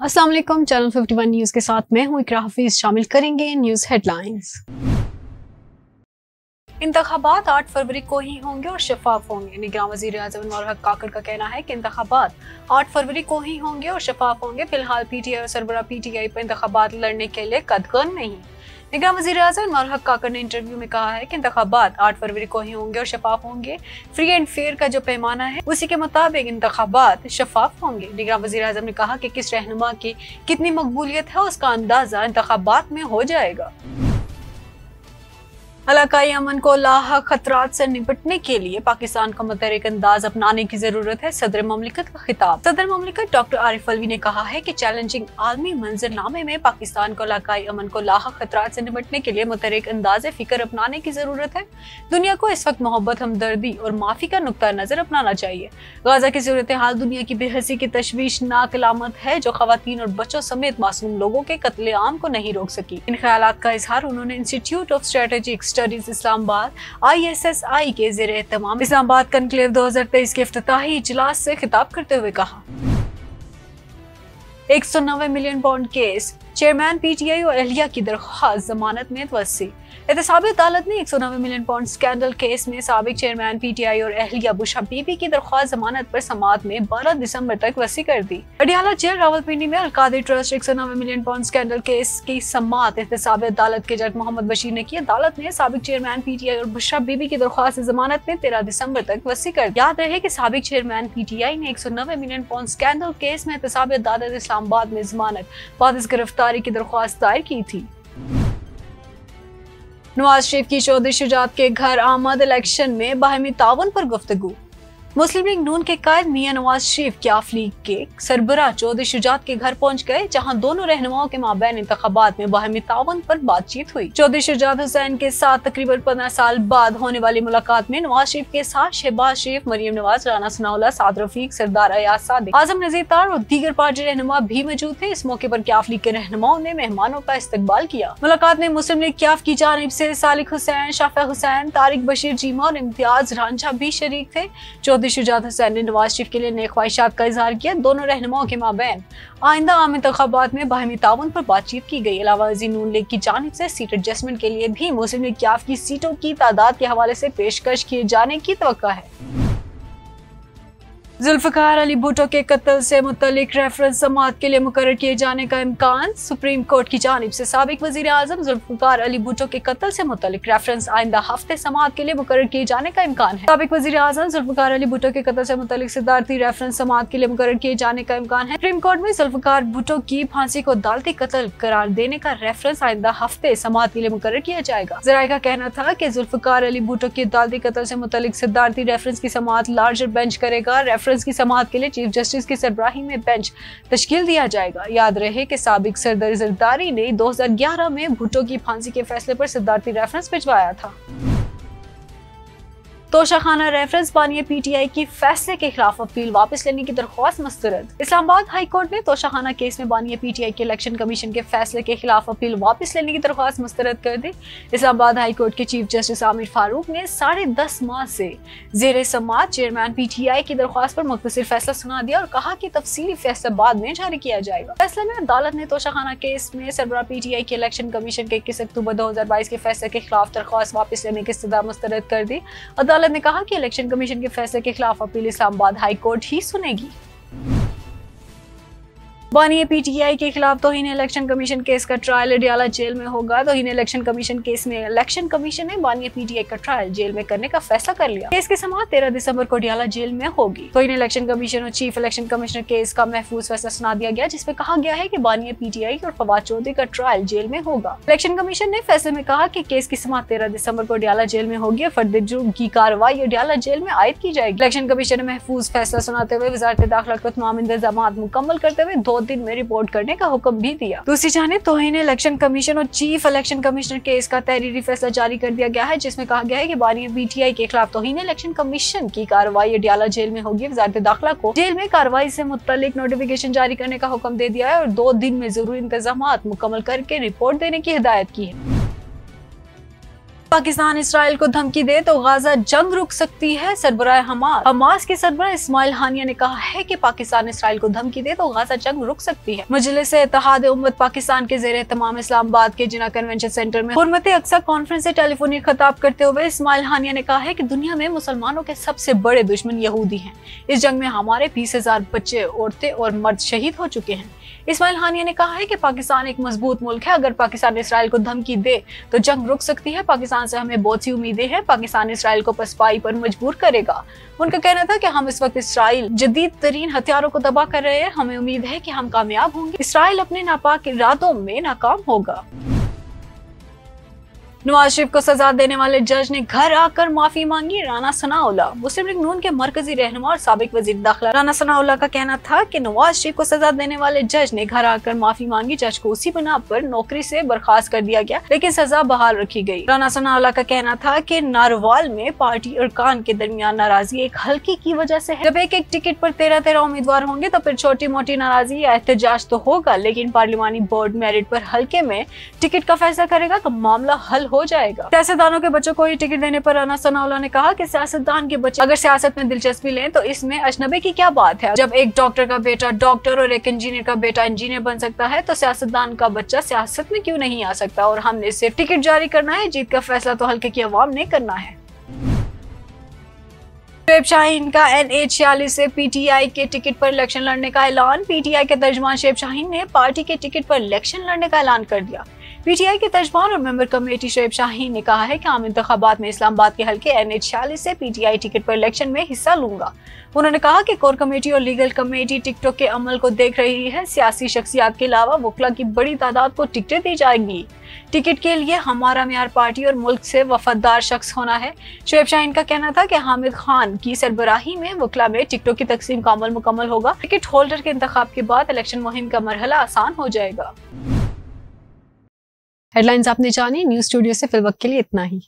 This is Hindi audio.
अस्सलाम वालेकुम, चैनल 51 न्यूज के साथ मैं हूं इकरा हफीज। शामिल करेंगे न्यूज हेडलाइंस। इंतखाबात 8 फरवरी को ही होंगे और शफाफ होंगे। निगरान वज़ीर आज़म उमर हक काकड़ का कहना है कि इंतखाबात 8 फरवरी को ही होंगे और शफाफ होंगे। फिलहाल पीटीआई और सरबराह पीटीआई पर इंतखाबात लड़ने के लिए कदगन नहीं। निगरान वज़ीर आज़म उमर हक काकड़ ने इंटरव्यू में कहा है कि इंतखाबात 8 फरवरी को ही होंगे और शफाफ होंगे। फ्री एंड फेयर का जो पैमाना है उसी के मुताबिक इंतखाबात शफाफ होंगे। निगरान वज़ीर आज़म ने कहा कि किस रहनुमा की कितनी मकबूलियत है उसका अंदाजा इंतखाबात में हो जाएगा। इलाकाई अमन को लाहक खतरात से निपटने के लिए पाकिस्तान को मुतहरिक अंदाज अपनाने की जरूरत है। सदर ममलिकत का खिताब। सदर ममलिकत डॉक्टर आरिफ अलवी ने कहा है कि चैलेंजिंग आलमी मंजरनामे में पाकिस्तान को इलाकाई अमन को लाहक खतरात से निपटने के लिए मुतहरिक अंदाज फिक्र अपनाने की जरूरत है। दुनिया को इस वक्त मोहब्बत, हमदर्दी और माफी का नुक्ता नजर अपनाना चाहिए। गाजा की सूरत हाल दुनिया की बेहसी की तशवीशनाक अलामत है जो खवातीन और बच्चों समेत मासूम लोगों के कत्लेआम को नहीं रोक सकी। इन ख्यालात का इजहार उन्होंने institute of strategic studies Islamabad ISSI के ज़ेरे तमाम इस्लामाबाद कनक्लेव 2023 के इफ्तिताही इजलास से खिताब करते हुए कहा। 190 million pound case, chairman PTI और अहलिया की दरख्वास्त जमानत में तवस्सी। एहतसाबी अदालत ने 190 मिलियन पाउंड स्कैंडल केस में साबिक चेयरमैन PTI और अहलिया बुशरा बीबी की दरख्वास्त जमानत पर समाअत में 12 दिसंबर तक वसी कर दी। अडियाला जेल रावलपिंडी में Al Qadir trust 190 million pound scandal case की समाअत एहतसाबी अदालत के जज मोहम्मद बशीर ने की। अदालत ने साबिक चेयरमैन PTI और बुशरा बीबी की दरख्वास्त जमानत में 13 दिसंबर तक वसी कर दी। याद रहे कि साबिक चेयरमैन PTI ने 190 मिलियन पाउंड स्कैंडल केस में एहतसाबी अदालत इस्लामाबाद में जमानत बाद इस गिरफ्तारी की दरख्वास्त दायर की थी। नवाज शरीफ की चौधरी शुजात के घर आमद इलेक्शन में बाहमी ताउन पर गुफ्तगू। मुस्लिम लीग नून के कायद मियां नवाज शरीफ क्याफ लीग के सरबराह चौधरी शुजात के घर पहुंच गए, जहां दोनों रहनुमाओं के माबैन इंतखाबात में बाहमी ताउन पर बातचीत हुई। चौधरी शुजात हुसैन के साथ तकरीबन 15 साल बाद होने वाली मुलाकात में नवाज शरीफ के साथ शहबाज शरीफ, मरियम नवाज, राना सनाउल्लाह, साद रफीक, सरदार अयाज सादिक, आजम नजीर तार और दीगर पार्टी रहनुमा भी मौजूद थे। इस मौके पर क्याफ लीग के रहनुमाओं ने मेहमानों का इस्तकबाल किया। मुलाकात में मुस्लिम लीग क्याफ की जानिब से सालिक हुसैन, शाफिया हुसैन, तारिक बशीर जीमा और इम्तियाज रांझा भी शरीक थे। चौधरी शुजात हुसैन ने नवाज शरीफ के लिए नेक ख्वाहिशात का इजहार किया। दोनों रहनुमाओं के माबैन आइंदा आम इंतखाबात में बाहमी ताउन पर बातचीत की गई। अलावा नून लीग की जानिब से सीट एडजस्टमेंट के लिए भी मुस्लिम लीग क्याफ की सीटों की तादाद के हवाले से पेशकश किए जाने की तवक्का है। जुल्फकार अली भुट्टो के कत्ल से मुतल्लिक रेफरेंस समाअत के लिए मुकर्रर किए जाने का इम्कान। सुप्रीम कोर्ट की जानिब से साबिक वज़ीर आज़म जुल्फकार अली भुट्टो के कत्ल से मुतल्लिक रेफरेंस आइंदा हफ्ते समाअत के लिए मुकर्रर किए जाने का इम्कान है। साबिक वज़ीर आज़म जुल्फकार अली भुट्टो के कत्ल से मुतल्लिक सिद्धार्थी रेफरेंस समाअत के लिए मुकर्रर किए जाने का इम्कान है। सुप्रीम कोर्ट में जुल्फकार भुट्टो की फांसी को अदालती कत्ल करार देने का रेफरेंस आइंदा हफ्ते समाअत के लिए मुकर्रर किया जाएगा। ज़राए का कहना था कि जुल्फकार अली भुट्टो की अदालती कत्ल से मुतल्लिक सिद्धार्थी रेफरेंस की समाअत लार्जर बेंच करेगा। रेफरेंस की समाअत के लिए चीफ जस्टिस की सरबराही में बेंच तश्कील दिया जाएगा। याद रहे कि साबिक सदर जरदारी ने 2011 में भुट्टो की फांसी के फैसले पर सिद्धार्थी रेफरेंस भिजवाया था। तोशाखाना रेफरेंस बानिया PTI की फैसले के खिलाफ अपील वापस लेने की दरख्वास्त मुस्तरद। इस्लामाबाद हाई कोर्ट ने तोशाखाना केस में बानिया PTI के इलेक्शन कमीशन के फैसले के खिलाफ अपील वापस लेने की दरख्वास्त मुस्तरद कर दी। इस्लामाबाद हाई कोर्ट के चीफ जस्टिस आमिर फारूक ने 10.5 माह से जेरे समाअत चेयरमैन PTI की दरख्वास्त पर मुख्तसर फैसला सुना दिया और कहा कि तफसीली फैसला बाद में जारी किया जाएगा। फैसले में अदालत ने तोशाखाना केस में सरबराह PTI के इलेक्शन कमीशन के 21 अक्टूबर 2022 के फैसले के खिलाफ दरख्वास्त वापस लेने की इस्तदा मुस्तरद कर दी। अदालत ने कहा कि इलेक्शन कमीशन के फैसले के खिलाफ अपील इस्लामाबाद हाई कोर्ट ही सुनेगी। बानिया PTI के खिलाफ तौहीन इलेक्शन कमीशन केस का ट्रायल अडियाला जेल में होगा। तौहीन इलेक्शन कमीशन केस में इलेक्शन कमीशन ने बानिया PTI का ट्रायल जेल में करने का फैसला कर लिया। केस की समाअत 13 दिसंबर को अडियाला जेल में होगी। तौहीन इलेक्शन कमीशन और चीफ इलेक्शन कमिश्नर केस का महफूज फैसला सुना दिया गया, जिसमें कहा गया है कि बानिया PTI और फवाद चौधरी का ट्रायल जेल में होगा। इलेक्शन कमीशन ने फैसले में कहा कि केस की समाअत 13 दिसंबर को अडियाला जेल में होगी और फर्द जुर्म की कार्रवाई अडियाला जेल में आयद की जाएगी। इलेक्शन कमीशन ने महफूज फैसला सुनाते हुए वजारत दाखिला को तमाम इंतजाम मुकम्मल करते हुए 2 दिन में रिपोर्ट करने का हुक्म भी दिया। दूसरी जानिब तौहीन इलेक्शन कमीशन और चीफ इलेक्शन कमिश्नर केस का तहरीरी फैसला जारी कर दिया गया है, जिसमें कहा गया है कि बानिया PTI के खिलाफ तौहीन इलेक्शन कमीशन की कार्रवाई अडियाला जेल में होगी। वजारत दाखिला को जेल में कार्रवाई से मुतल्लिक नोटिफिकेशन जारी करने का हुक्म दे दिया है और 2 दिन में जरूरी इंतजाम मुकम्मल करके रिपोर्ट देने की हिदायत की है। पाकिस्तान इसराइल को धमकी दे तो गाजा जंग रुक सकती है, सरबराह हमास के सरबराह इस्माइल हानिया ने कहा है कि पाकिस्तान इसराइल को धमकी दे तो गाजा जंग रुक सकती है। मजलिस इत्तेहाद उम्मत पाकिस्तान के ज़ेरे तमाम इस्लामाबाद के जिना कन्वेंशन सेंटर में हुर्मत अक्सा कॉन्फ्रेंस से टेलीफोनिक खिताब करते हुए इस्माइल हानिया ने कहा है कि दुनिया में मुसलमानों के सबसे बड़े दुश्मन यहूदी हैं। इस जंग में हमारे 20,000 बच्चे, औरतें और मर्द शहीद हो चुके हैं। इस्माइल हानिया ने कहा है कि पाकिस्तान एक मजबूत मुल्क है, अगर पाकिस्तान इसराइल को धमकी दे तो जंग रुक सकती है। पाकिस्तान से हमें बहुत सी उम्मीदें हैं, पाकिस्तान इसराइल को पसपाई पर मजबूर करेगा। उनका कहना था कि हम इस वक्त इसराइल जदीद तरीन हथियारों को तबाह कर रहे हैं, हमें उम्मीद है कि हम कामयाब होंगे, इसराइल अपने नापाक इरादों में नाकाम होगा। नवाज शरीफ को सजा देने वाले जज ने घर आकर माफी मांगी, राना सनाउल्लाह। मुस्लिम लीग नून के मरकजी रहनुमा और साबिक वजीर दाखिला राना सनाउल्लाह का कहना था कि नवाज शरीफ को सजा देने वाले जज ने घर आकर माफी मांगी। जज को उसी बिना पर नौकरी से बर्खास्त कर दिया गया, लेकिन सजा बहाल रखी गई। राना सनाउल्लाह का कहना था कि नारवाल में पार्टी अरकान के दरमियान नाराजगी एक हल्की की वजह से है। जब एक टिकट पर 13 उम्मीदवार होंगे तो फिर छोटी मोटी नाराजगी या एहतजाज तो होगा, लेकिन पार्लिमानी बोर्ड मेरिट पर हल्के में टिकट का फैसला करेगा तो मामला हल हो जाएगा। सियासतदानों के बच्चों को ही टिकट देने पर राना सनाउल्लाह ने कहा कि सियासतदान के बच्चे अगर सियासत में दिलचस्पी लें तो इसमें अजनबी की क्या बात है। जब एक डॉक्टर का बेटा डॉक्टर और एक इंजीनियर का बेटा इंजीनियर बन सकता है तो सियासतदान का बच्चा सियासत में क्यों नहीं आ सकता। और हमने सिर्फ टिकट जारी करना है, जीत का फैसला तो हल्के की अवाम ने करना है। शोएब शाहीन का NH-46 से PTI के टिकट पर इलेक्शन लड़ने का ऐलान। PTI के तर्जमान शोएब शाहीन ने पार्टी के टिकट पर इलेक्शन लड़ने का ऐलान कर दिया। PTI के तर्जमान और मेंबर कमेटी शोएब शाहीन ने कहा है कि आम इंतखाबात में इस्लामाबाद के हल्के NH-46 से PTI टिकट पर इलेक्शन में हिस्सा लूंगा। उन्होंने कहा कि कोर कमेटी और लीगल कमेटी टिकटों के अमल को देख रही है। सियासी शख्सियात के अलावा वकला की बड़ी तादाद को टिकटें दी जाएंगी। टिकट के लिए हमारा मेयार पार्टी और मुल्क से वफादार शख्स होना है। शोएब शाहीन का कहना था कि हामिद खान की सरबराही में वकला में टिकटों की तकसीम का अमल मुकम्मल होगा। टिकट होल्डर के इंतखाब के बाद इलेक्शन मुहिम का मरहला आसान हो जाएगा। हेडलाइंस आपने जानी, न्यूज़ स्टूडियो से फिल वक्त के लिए इतना ही।